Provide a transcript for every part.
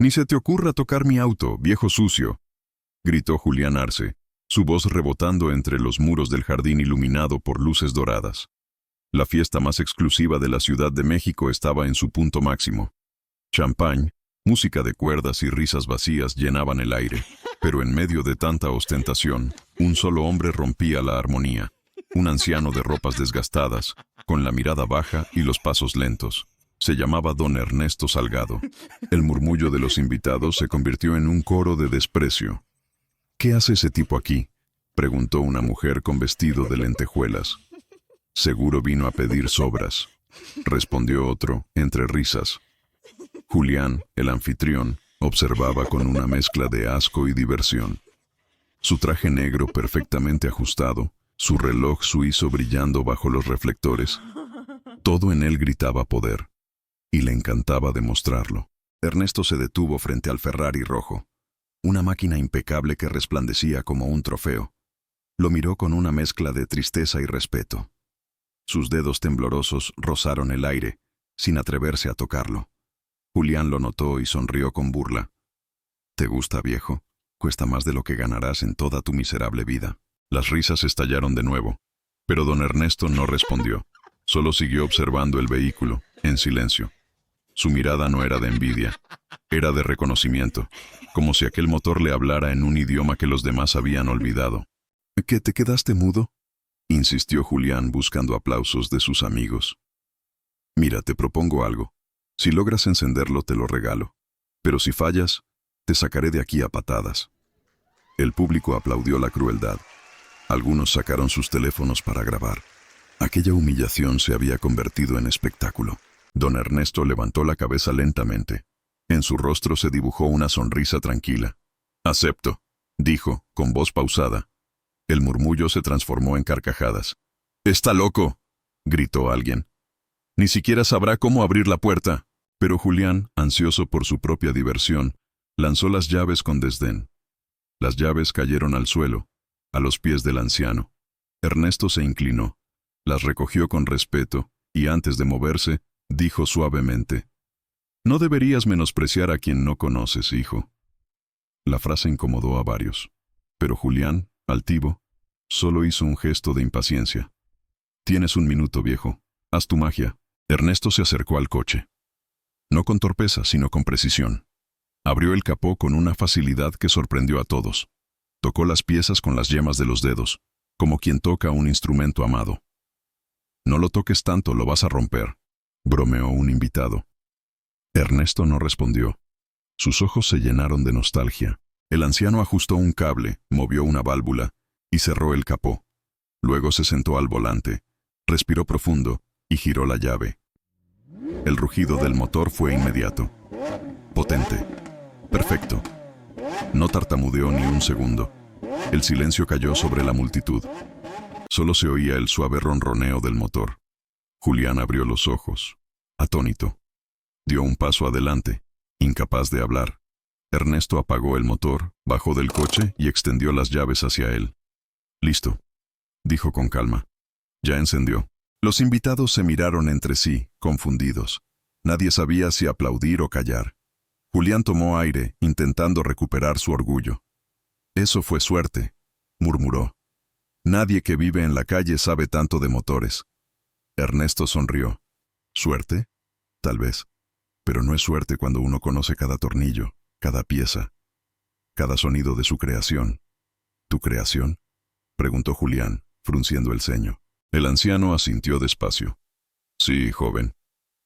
Ni se te ocurra tocar mi auto, viejo sucio, gritó Julián Arce, su voz rebotando entre los muros del jardín iluminado por luces doradas. La fiesta más exclusiva de la Ciudad de México estaba en su punto máximo. Champán, música de cuerdas y risas vacías llenaban el aire, pero en medio de tanta ostentación, un solo hombre rompía la armonía, un anciano de ropas desgastadas, con la mirada baja y los pasos lentos. Se llamaba don Ernesto Salgado. El murmullo de los invitados se convirtió en un coro de desprecio. «¿Qué hace ese tipo aquí?», preguntó una mujer con vestido de lentejuelas. «Seguro vino a pedir sobras», respondió otro, entre risas. Julián, el anfitrión, observaba con una mezcla de asco y diversión. Su traje negro perfectamente ajustado, su reloj suizo brillando bajo los reflectores, todo en él gritaba poder, y le encantaba demostrarlo. Ernesto se detuvo frente al Ferrari rojo, una máquina impecable que resplandecía como un trofeo. Lo miró con una mezcla de tristeza y respeto. Sus dedos temblorosos rozaron el aire, sin atreverse a tocarlo. Julián lo notó y sonrió con burla. «¿Te gusta, viejo? Cuesta más de lo que ganarás en toda tu miserable vida». Las risas estallaron de nuevo, pero don Ernesto no respondió. Solo siguió observando el vehículo, en silencio. Su mirada no era de envidia, era de reconocimiento, como si aquel motor le hablara en un idioma que los demás habían olvidado. «¿Qué, te quedaste mudo?», insistió Julián buscando aplausos de sus amigos. «Mira, te propongo algo. Si logras encenderlo, te lo regalo. Pero si fallas, te sacaré de aquí a patadas». El público aplaudió la crueldad. Algunos sacaron sus teléfonos para grabar. Aquella humillación se había convertido en espectáculo. Don Ernesto levantó la cabeza lentamente. En su rostro se dibujó una sonrisa tranquila. «Acepto», dijo, con voz pausada. El murmullo se transformó en carcajadas. «¡Está loco!», gritó alguien. «Ni siquiera sabrá cómo abrir la puerta». Pero Julián, ansioso por su propia diversión, lanzó las llaves con desdén. Las llaves cayeron al suelo, a los pies del anciano. Ernesto se inclinó, las recogió con respeto y antes de moverse, dijo suavemente: «No deberías menospreciar a quien no conoces, hijo». La frase incomodó a varios, pero Julián, altivo, solo hizo un gesto de impaciencia. «Tienes un minuto, viejo. Haz tu magia». Ernesto se acercó al coche. No con torpeza, sino con precisión. Abrió el capó con una facilidad que sorprendió a todos. Tocó las piezas con las yemas de los dedos, como quien toca un instrumento amado. «No lo toques tanto, lo vas a romper», bromeó un invitado. Ernesto no respondió. Sus ojos se llenaron de nostalgia. El anciano ajustó un cable, movió una válvula y cerró el capó. Luego se sentó al volante, respiró profundo y giró la llave. El rugido del motor fue inmediato. Potente. Perfecto. No tartamudeó ni un segundo. El silencio cayó sobre la multitud. Solo se oía el suave ronroneo del motor. Julián abrió los ojos, atónito. Dio un paso adelante, incapaz de hablar. Ernesto apagó el motor, bajó del coche y extendió las llaves hacia él. «Listo», dijo con calma. Ya encendió. Los invitados se miraron entre sí, confundidos. Nadie sabía si aplaudir o callar. Julián tomó aire, intentando recuperar su orgullo. «Eso fue suerte», murmuró. «Nadie que vive en la calle sabe tanto de motores». Ernesto sonrió. «¿Suerte? Tal vez. Pero no es suerte cuando uno conoce cada tornillo, cada pieza, cada sonido de su creación». «¿Tu creación?», preguntó Julián, frunciendo el ceño. El anciano asintió despacio. «Sí, joven.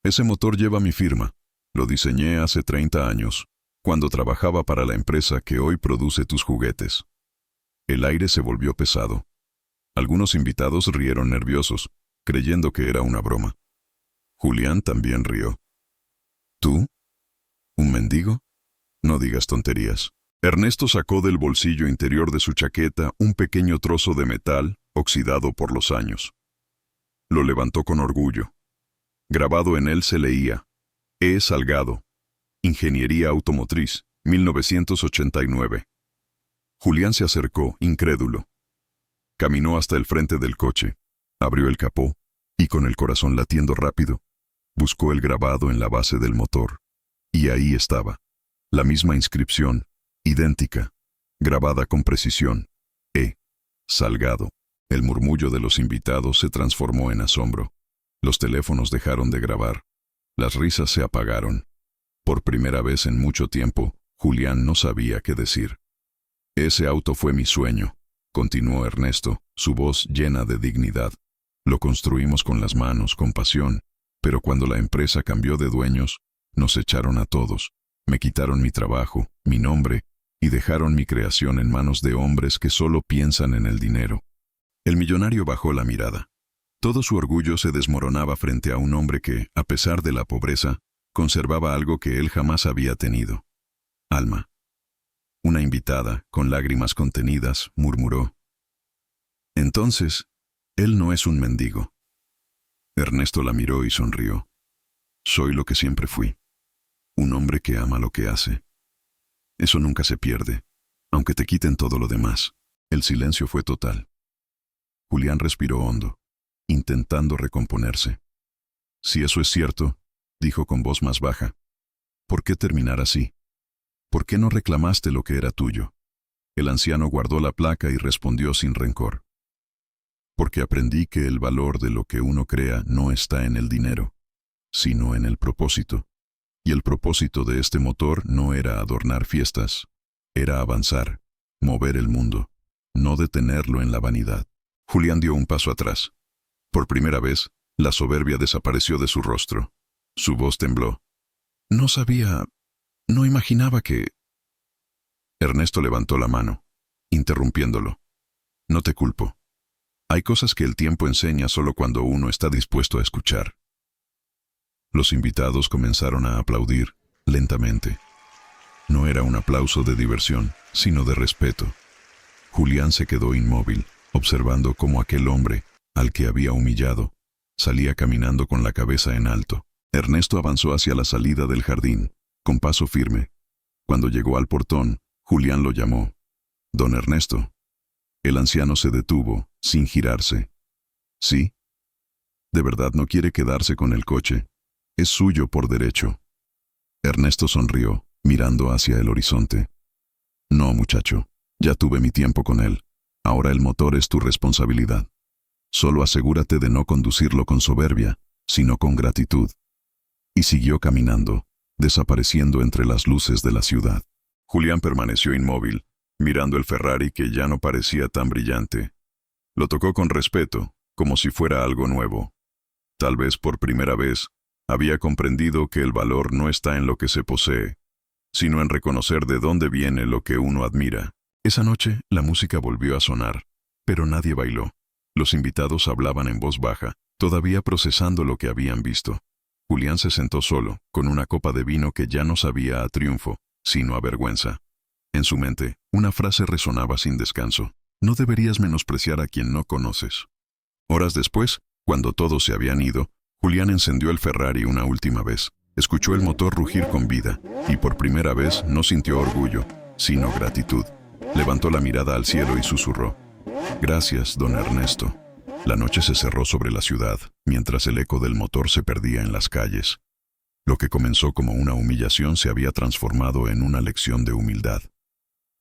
Ese motor lleva mi firma. Lo diseñé hace 30 años, cuando trabajaba para la empresa que hoy produce tus juguetes». El aire se volvió pesado. Algunos invitados rieron nerviosos, creyendo que era una broma. Julián también rió. «¿Tú? ¿Un mendigo? No digas tonterías». Ernesto sacó del bolsillo interior de su chaqueta un pequeño trozo de metal oxidado por los años. Lo levantó con orgullo. Grabado en él se leía: E. Salgado, Ingeniería Automotriz, 1989. Julián se acercó, incrédulo. Caminó hasta el frente del coche, abrió el capó y con el corazón latiendo rápido, buscó el grabado en la base del motor. Y ahí estaba. La misma inscripción, idéntica, grabada con precisión. E. Salgado. El murmullo de los invitados se transformó en asombro. Los teléfonos dejaron de grabar. Las risas se apagaron. Por primera vez en mucho tiempo, Julián no sabía qué decir. Ese auto fue mi sueño, continuó Ernesto, su voz llena de dignidad. Lo construimos con las manos, con pasión, pero cuando la empresa cambió de dueños, nos echaron a todos. Me quitaron mi trabajo, mi nombre, y dejaron mi creación en manos de hombres que solo piensan en el dinero. El millonario bajó la mirada. Todo su orgullo se desmoronaba frente a un hombre que, a pesar de la pobreza, conservaba algo que él jamás había tenido. Alma. Una invitada, con lágrimas contenidas, murmuró: «Entonces, él no es un mendigo». Ernesto la miró y sonrió. «Soy lo que siempre fui. Un hombre que ama lo que hace. Eso nunca se pierde, aunque te quiten todo lo demás». El silencio fue total. Julián respiró hondo, intentando recomponerse. «Si eso es cierto», dijo con voz más baja, «¿por qué terminar así? ¿Por qué no reclamaste lo que era tuyo?» El anciano guardó la placa y respondió sin rencor: «Porque aprendí que el valor de lo que uno crea no está en el dinero, sino en el propósito. Y el propósito de este motor no era adornar fiestas, era avanzar, mover el mundo, no detenerlo en la vanidad». Julián dio un paso atrás. Por primera vez, la soberbia desapareció de su rostro. Su voz tembló. No imaginaba que... Ernesto levantó la mano, interrumpiéndolo. «No te culpo. Hay cosas que el tiempo enseña solo cuando uno está dispuesto a escuchar». Los invitados comenzaron a aplaudir, lentamente. No era un aplauso de diversión, sino de respeto. Julián se quedó inmóvil, observando cómo aquel hombre, al que había humillado, salía caminando con la cabeza en alto. Ernesto avanzó hacia la salida del jardín, con paso firme. Cuando llegó al portón, Julián lo llamó: «Don Ernesto». El anciano se detuvo, sin girarse. «¿Sí? ¿De verdad no quiere quedarse con el coche? Es suyo por derecho». Ernesto sonrió, mirando hacia el horizonte. «No, muchacho, ya tuve mi tiempo con él. Ahora el motor es tu responsabilidad. Solo asegúrate de no conducirlo con soberbia, sino con gratitud». Y siguió caminando, desapareciendo entre las luces de la ciudad. Julián permaneció inmóvil, mirando el Ferrari que ya no parecía tan brillante. Lo tocó con respeto, como si fuera algo nuevo. Tal vez por primera vez, había comprendido que el valor no está en lo que se posee, sino en reconocer de dónde viene lo que uno admira. Esa noche, la música volvió a sonar, pero nadie bailó. Los invitados hablaban en voz baja, todavía procesando lo que habían visto. Julián se sentó solo, con una copa de vino que ya no sabía a triunfo, sino a vergüenza. En su mente, una frase resonaba sin descanso: «No deberías menospreciar a quien no conoces». Horas después, cuando todos se habían ido, Julián encendió el Ferrari una última vez. Escuchó el motor rugir con vida, y por primera vez no sintió orgullo, sino gratitud. Levantó la mirada al cielo y susurró: «Gracias, don Ernesto». La noche se cerró sobre la ciudad, mientras el eco del motor se perdía en las calles. Lo que comenzó como una humillación se había transformado en una lección de humildad.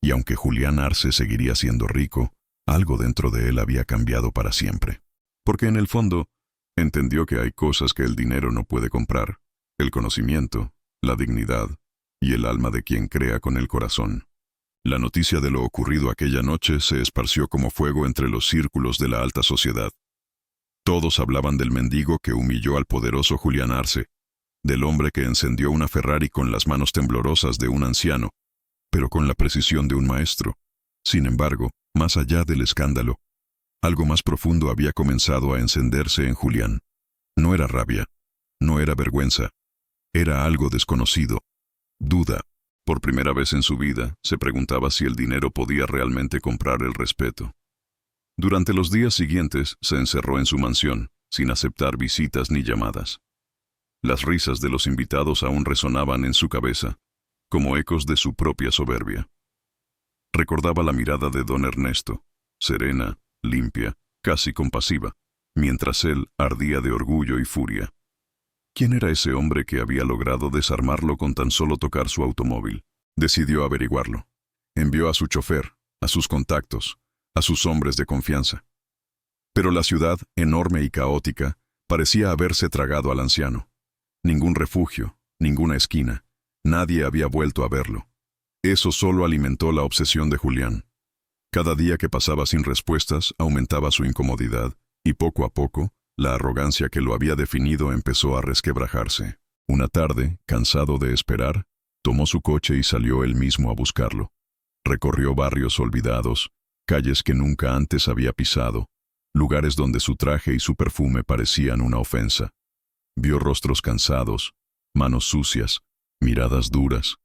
Y aunque Julián Arce seguiría siendo rico, algo dentro de él había cambiado para siempre. Porque en el fondo, entendió que hay cosas que el dinero no puede comprar: el conocimiento, la dignidad y el alma de quien crea con el corazón. La noticia de lo ocurrido aquella noche se esparció como fuego entre los círculos de la alta sociedad. Todos hablaban del mendigo que humilló al poderoso Julián Arce, del hombre que encendió una Ferrari con las manos temblorosas de un anciano, pero con la precisión de un maestro. Sin embargo, más allá del escándalo, algo más profundo había comenzado a encenderse en Julián. No era rabia, no era vergüenza, era algo desconocido: duda. Por primera vez en su vida, se preguntaba si el dinero podía realmente comprar el respeto. Durante los días siguientes, se encerró en su mansión, sin aceptar visitas ni llamadas. Las risas de los invitados aún resonaban en su cabeza, como ecos de su propia soberbia. Recordaba la mirada de don Ernesto, serena, limpia, casi compasiva, mientras él ardía de orgullo y furia. ¿Quién era ese hombre que había logrado desarmarlo con tan solo tocar su automóvil? Decidió averiguarlo. Envió a su chofer, a sus contactos, a sus hombres de confianza. Pero la ciudad, enorme y caótica, parecía haberse tragado al anciano. Ningún refugio, ninguna esquina. Nadie había vuelto a verlo. Eso solo alimentó la obsesión de Julián. Cada día que pasaba sin respuestas aumentaba su incomodidad, y poco a poco, la arrogancia que lo había definido empezó a resquebrajarse. Una tarde, cansado de esperar, tomó su coche y salió él mismo a buscarlo. Recorrió barrios olvidados, calles que nunca antes había pisado, lugares donde su traje y su perfume parecían una ofensa. Vio rostros cansados, manos sucias, miradas duras,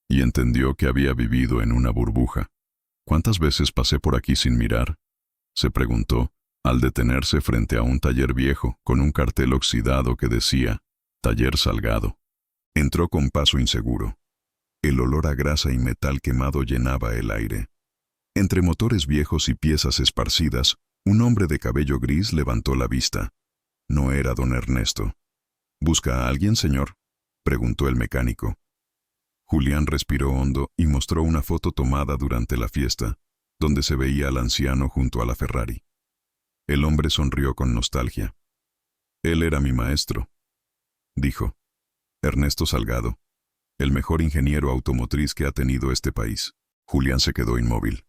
y entendió que había vivido en una burbuja. ¿Cuántas veces pasé por aquí sin mirar?, se preguntó, al detenerse frente a un taller viejo con un cartel oxidado que decía «Taller Salgado». Entró con paso inseguro. El olor a grasa y metal quemado llenaba el aire. Entre motores viejos y piezas esparcidas, un hombre de cabello gris levantó la vista. No era don Ernesto. «¿Busca a alguien, señor?», preguntó el mecánico. Julián respiró hondo y mostró una foto tomada durante la fiesta, donde se veía al anciano junto a la Ferrari. El hombre sonrió con nostalgia. «Él era mi maestro», dijo. «Ernesto Salgado, el mejor ingeniero automotriz que ha tenido este país». Julián se quedó inmóvil.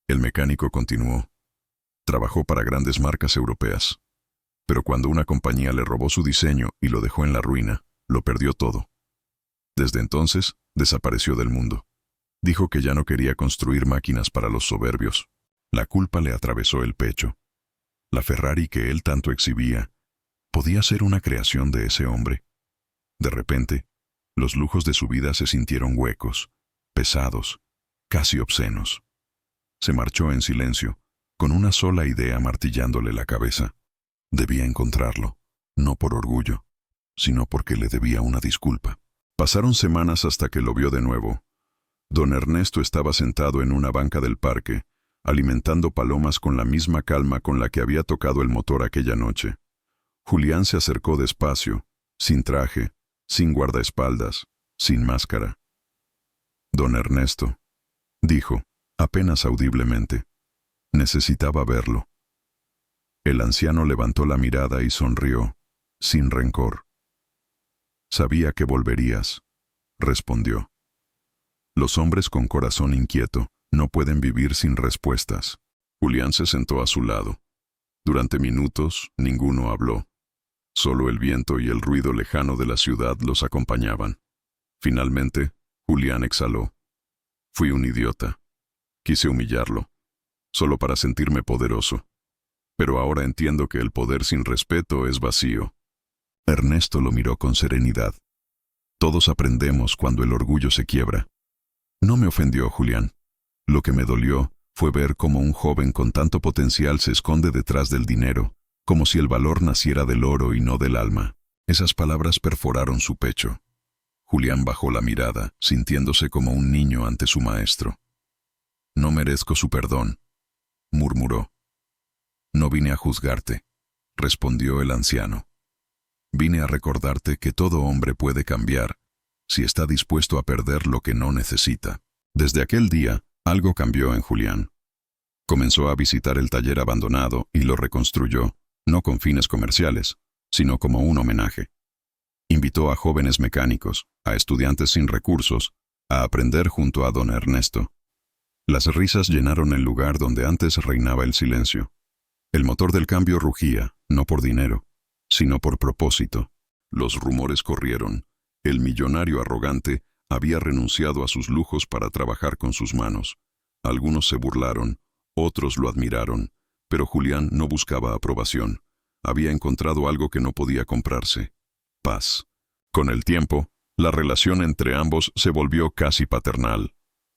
El mecánico continuó. «Trabajó para grandes marcas europeas. Pero cuando una compañía le robó su diseño y lo dejó en la ruina, lo perdió todo. Desde entonces, desapareció del mundo. Dijo que ya no quería construir máquinas para los soberbios. La culpa le atravesó el pecho. La Ferrari que él tanto exhibía, ¿podía ser una creación de ese hombre? De repente, los lujos de su vida se sintieron huecos, pesados, casi obscenos. Se marchó en silencio, con una sola idea martillándole la cabeza. Debía encontrarlo, no por orgullo, sino porque le debía una disculpa. Pasaron semanas hasta que lo vio de nuevo. Don Ernesto estaba sentado en una banca del parque, alimentando palomas con la misma calma con la que había tocado el motor aquella noche. Julián se acercó despacio, sin traje, sin guardaespaldas, sin máscara. «Don Ernesto», dijo, apenas audiblemente. Necesitaba verlo. El anciano levantó la mirada y sonrió, sin rencor. «Sabía que volverías», respondió. «Los hombres con corazón inquieto no pueden vivir sin respuestas». Julián se sentó a su lado. Durante minutos, ninguno habló. Solo el viento y el ruido lejano de la ciudad los acompañaban. Finalmente, Julián exhaló. «Fui un idiota. Quise humillarlo, solo para sentirme poderoso. Pero ahora entiendo que el poder sin respeto es vacío». Ernesto lo miró con serenidad. «Todos aprendemos cuando el orgullo se quiebra». No me ofendió Julián. Lo que me dolió fue ver cómo un joven con tanto potencial se esconde detrás del dinero, como si el valor naciera del oro y no del alma. Esas palabras perforaron su pecho. Julián bajó la mirada, sintiéndose como un niño ante su maestro. «No merezco su perdón», murmuró. «No vine a juzgarte», respondió el anciano. «Vine a recordarte que todo hombre puede cambiar si está dispuesto a perder lo que no necesita». Desde aquel día, algo cambió en Julián. Comenzó a visitar el taller abandonado y lo reconstruyó, no con fines comerciales, sino como un homenaje. Invitó a jóvenes mecánicos, a estudiantes sin recursos, a aprender junto a don Ernesto. Las risas llenaron el lugar donde antes reinaba el silencio. El motor del cambio rugía, no por dinero, sino por propósito. Los rumores corrieron. El millonario arrogante había renunciado a sus lujos para trabajar con sus manos. Algunos se burlaron, otros lo admiraron, pero Julián no buscaba aprobación. Había encontrado algo que no podía comprarse: paz. Con el tiempo, la relación entre ambos se volvió casi paternal.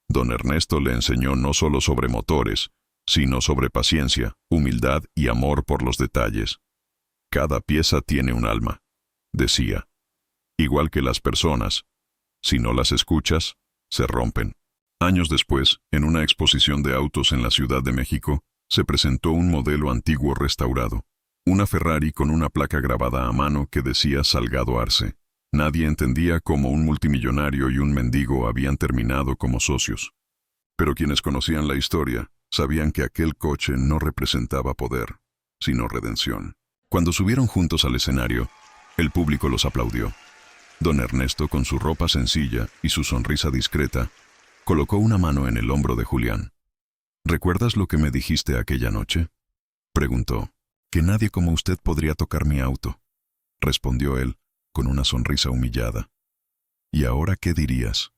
Don Ernesto le enseñó no solo sobre motores, sino sobre paciencia, humildad y amor por los detalles. «Cada pieza tiene un alma», decía. «Igual que las personas. Si no las escuchas, se rompen». Años después, en una exposición de autos en la Ciudad de México, se presentó un modelo antiguo restaurado. Una Ferrari con una placa grabada a mano que decía Salgado Arce. Nadie entendía cómo un multimillonario y un mendigo habían terminado como socios. Pero quienes conocían la historia sabían que aquel coche no representaba poder, sino redención. Cuando subieron juntos al escenario, el público los aplaudió. Don Ernesto, con su ropa sencilla y su sonrisa discreta, colocó una mano en el hombro de Julián. ¿Recuerdas lo que me dijiste aquella noche?, preguntó. Que nadie como usted podría tocar mi auto, respondió él, con una sonrisa humillada. ¿Y ahora qué dirías?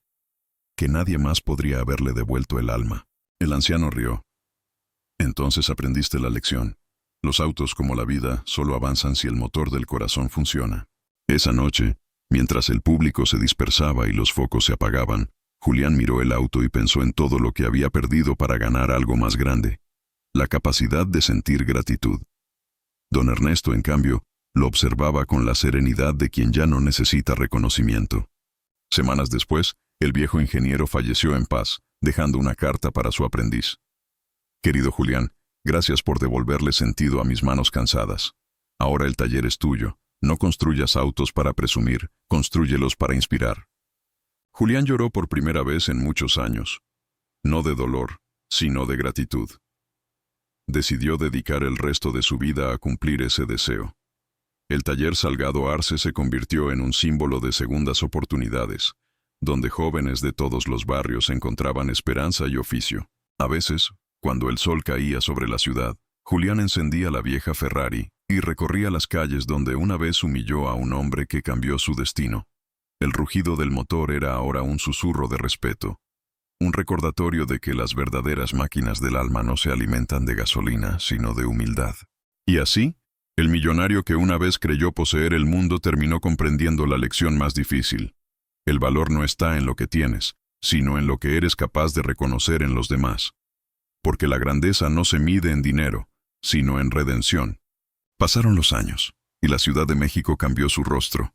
Que nadie más podría haberle devuelto el alma. El anciano rió. Entonces aprendiste la lección. Los autos, como la vida, solo avanzan si el motor del corazón funciona. Esa noche, mientras el público se dispersaba y los focos se apagaban, Julián miró el auto y pensó en todo lo que había perdido para ganar algo más grande: la capacidad de sentir gratitud. Don Ernesto, en cambio, lo observaba con la serenidad de quien ya no necesita reconocimiento. Semanas después, el viejo ingeniero falleció en paz, dejando una carta para su aprendiz. Querido Julián, gracias por devolverle sentido a mis manos cansadas. Ahora el taller es tuyo. No construyas autos para presumir, constrúyelos para inspirar. Julián lloró por primera vez en muchos años. No de dolor, sino de gratitud. Decidió dedicar el resto de su vida a cumplir ese deseo. El taller Salgado Arce se convirtió en un símbolo de segundas oportunidades, donde jóvenes de todos los barrios encontraban esperanza y oficio. A veces, cuando el sol caía sobre la ciudad, Julián encendía la vieja Ferrari y recorría las calles donde una vez humilló a un hombre que cambió su destino. El rugido del motor era ahora un susurro de respeto, un recordatorio de que las verdaderas máquinas del alma no se alimentan de gasolina, sino de humildad. Y así, el millonario que una vez creyó poseer el mundo terminó comprendiendo la lección más difícil. El valor no está en lo que tienes, sino en lo que eres capaz de reconocer en los demás. Porque la grandeza no se mide en dinero, sino en redención. Pasaron los años, y la Ciudad de México cambió su rostro.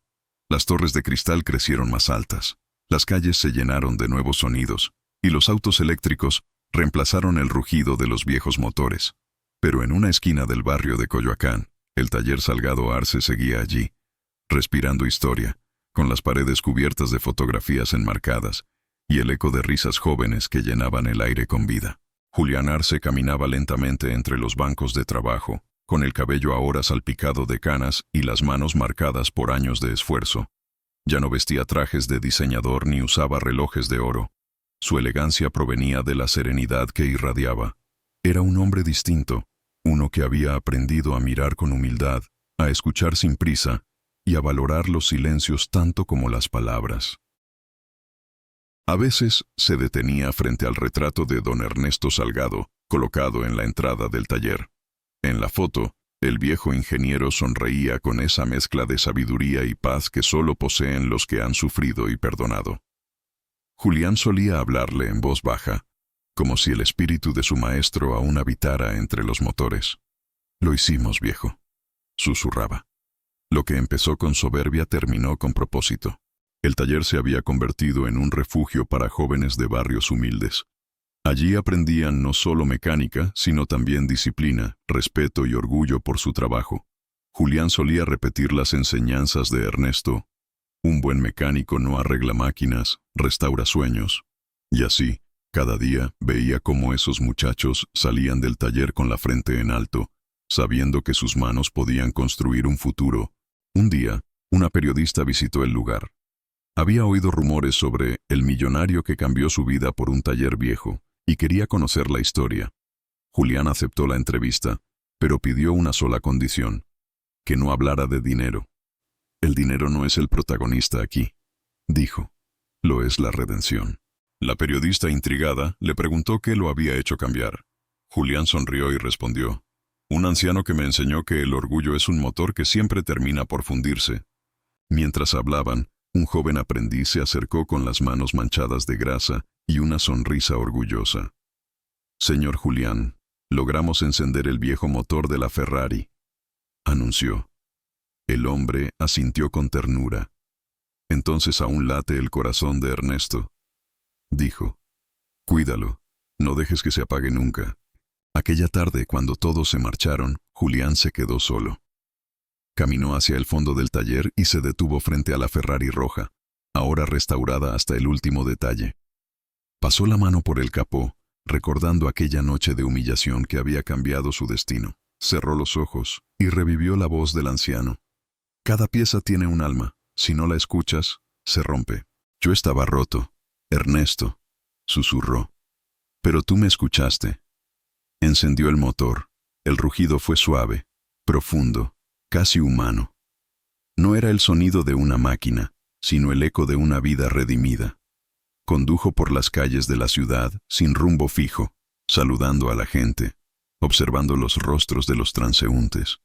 Las torres de cristal crecieron más altas, las calles se llenaron de nuevos sonidos, y los autos eléctricos reemplazaron el rugido de los viejos motores. Pero en una esquina del barrio de Coyoacán, el taller Salgado Arce seguía allí, respirando historia, con las paredes cubiertas de fotografías enmarcadas, y el eco de risas jóvenes que llenaban el aire con vida. Julián Arce caminaba lentamente entre los bancos de trabajo, con el cabello ahora salpicado de canas y las manos marcadas por años de esfuerzo. Ya no vestía trajes de diseñador ni usaba relojes de oro. Su elegancia provenía de la serenidad que irradiaba. Era un hombre distinto, uno que había aprendido a mirar con humildad, a escuchar sin prisa y a valorar los silencios tanto como las palabras. A veces se detenía frente al retrato de don Ernesto Salgado, colocado en la entrada del taller. En la foto, el viejo ingeniero sonreía con esa mezcla de sabiduría y paz que solo poseen los que han sufrido y perdonado. Julián solía hablarle en voz baja, como si el espíritu de su maestro aún habitara entre los motores. «Lo hicimos, viejo», susurraba. Lo que empezó con soberbia terminó con propósito. El taller se había convertido en un refugio para jóvenes de barrios humildes. Allí aprendían no solo mecánica, sino también disciplina, respeto y orgullo por su trabajo. Julián solía repetir las enseñanzas de Ernesto: un buen mecánico no arregla máquinas, restaura sueños. Y así, cada día veía cómo esos muchachos salían del taller con la frente en alto, sabiendo que sus manos podían construir un futuro. Un día, una periodista visitó el lugar. Había oído rumores sobre el millonario que cambió su vida por un taller viejo, y quería conocer la historia. Julián aceptó la entrevista, pero pidió una sola condición: que no hablara de dinero. «El dinero no es el protagonista aquí», dijo. «Lo es la redención». La periodista, intrigada, le preguntó qué lo había hecho cambiar. Julián sonrió y respondió: «Un anciano que me enseñó que el orgullo es un motor que siempre termina por fundirse». Mientras hablaban, un joven aprendiz se acercó con las manos manchadas de grasa y una sonrisa orgullosa. «Señor Julián, logramos encender el viejo motor de la Ferrari», anunció. El hombre asintió con ternura. «Entonces aún late el corazón de Ernesto», dijo. «Cuídalo, no dejes que se apague nunca». Aquella tarde, cuando todos se marcharon, Julián se quedó solo. Caminó hacia el fondo del taller y se detuvo frente a la Ferrari roja, ahora restaurada hasta el último detalle. Pasó la mano por el capó, recordando aquella noche de humillación que había cambiado su destino. Cerró los ojos y revivió la voz del anciano. Cada pieza tiene un alma. Si no la escuchas, se rompe. Yo estaba roto, Ernesto, susurró. Pero tú me escuchaste. Encendió el motor. El rugido fue suave, profundo, casi humano. No era el sonido de una máquina, sino el eco de una vida redimida. Condujo por las calles de la ciudad sin rumbo fijo, saludando a la gente, observando los rostros de los transeúntes.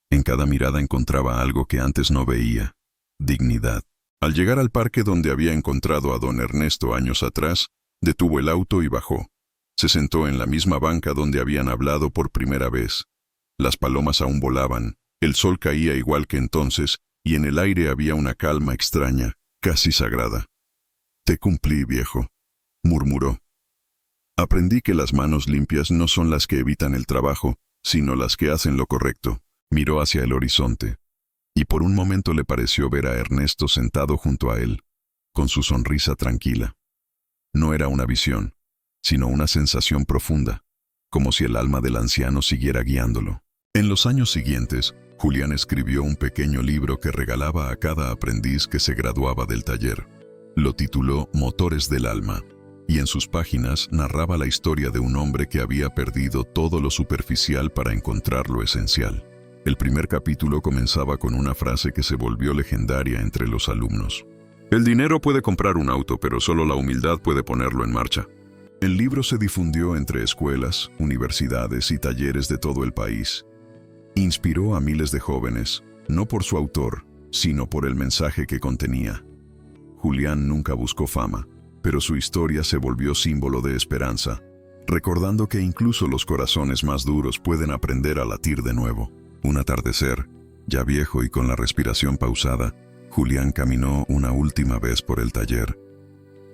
En cada mirada encontraba algo que antes no veía: dignidad. Al llegar al parque donde había encontrado a don Ernesto años atrás, detuvo el auto y bajó. Se sentó en la misma banca donde habían hablado por primera vez. Las palomas aún volaban, el sol caía igual que entonces, y en el aire había una calma extraña, casi sagrada. «Te cumplí, viejo», murmuró. «Aprendí que las manos limpias no son las que evitan el trabajo, sino las que hacen lo correcto». Miró hacia el horizonte, y por un momento le pareció ver a Ernesto sentado junto a él, con su sonrisa tranquila. No era una visión, sino una sensación profunda, como si el alma del anciano siguiera guiándolo. En los años siguientes, Julián escribió un pequeño libro que regalaba a cada aprendiz que se graduaba del taller. Lo tituló Motores del Alma, y en sus páginas narraba la historia de un hombre que había perdido todo lo superficial para encontrar lo esencial. El primer capítulo comenzaba con una frase que se volvió legendaria entre los alumnos. «El dinero puede comprar un auto, pero solo la humildad puede ponerlo en marcha». El libro se difundió entre escuelas, universidades y talleres de todo el país. Inspiró a miles de jóvenes, no por su autor, sino por el mensaje que contenía. Julián nunca buscó fama, pero su historia se volvió símbolo de esperanza, recordando que incluso los corazones más duros pueden aprender a latir de nuevo. Un atardecer, ya viejo y con la respiración pausada, Julián caminó una última vez por el taller.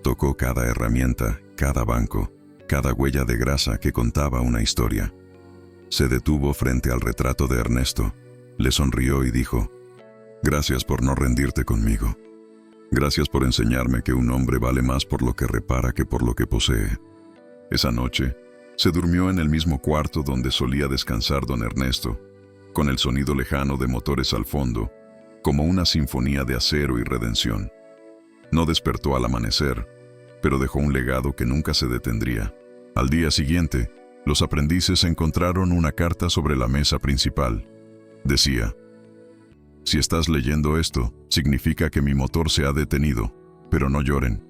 Tocó cada herramienta, cada banco, cada huella de grasa que contaba una historia. Se detuvo frente al retrato de Ernesto, le sonrió y dijo: «Gracias por no rendirte conmigo. Gracias por enseñarme que un hombre vale más por lo que repara que por lo que posee». Esa noche, se durmió en el mismo cuarto donde solía descansar don Ernesto, con el sonido lejano de motores al fondo, como una sinfonía de acero y redención. No despertó al amanecer, pero dejó un legado que nunca se detendría. Al día siguiente, los aprendices encontraron una carta sobre la mesa principal. Decía: «Si estás leyendo esto, significa que mi motor se ha detenido, pero no lloren.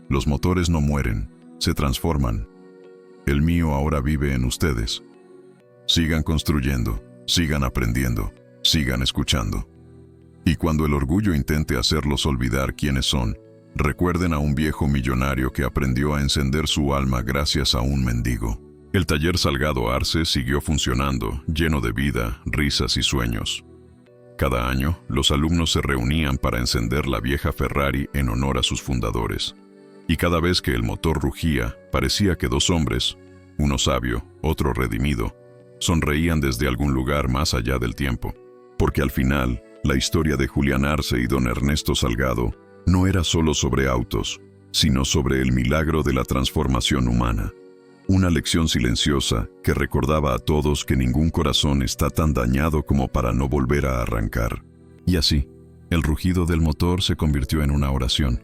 Los motores no mueren, se transforman. El mío ahora vive en ustedes. Sigan construyendo. Sigan aprendiendo, sigan escuchando. Y cuando el orgullo intente hacerlos olvidar quiénes son, recuerden a un viejo millonario que aprendió a encender su alma gracias a un mendigo». El taller Salgado Arce siguió funcionando, lleno de vida, risas y sueños. Cada año, los alumnos se reunían para encender la vieja Ferrari en honor a sus fundadores. Y cada vez que el motor rugía, parecía que dos hombres, uno sabio, otro redimido, sonreían desde algún lugar más allá del tiempo. Porque al final, la historia de Julián Arce y don Ernesto Salgado no era solo sobre autos, sino sobre el milagro de la transformación humana. Una lección silenciosa que recordaba a todos que ningún corazón está tan dañado como para no volver a arrancar. Y así, el rugido del motor se convirtió en una oración,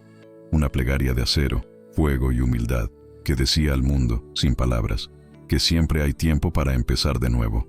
una plegaria de acero, fuego y humildad, que decía al mundo, sin palabras, que siempre hay tiempo para empezar de nuevo.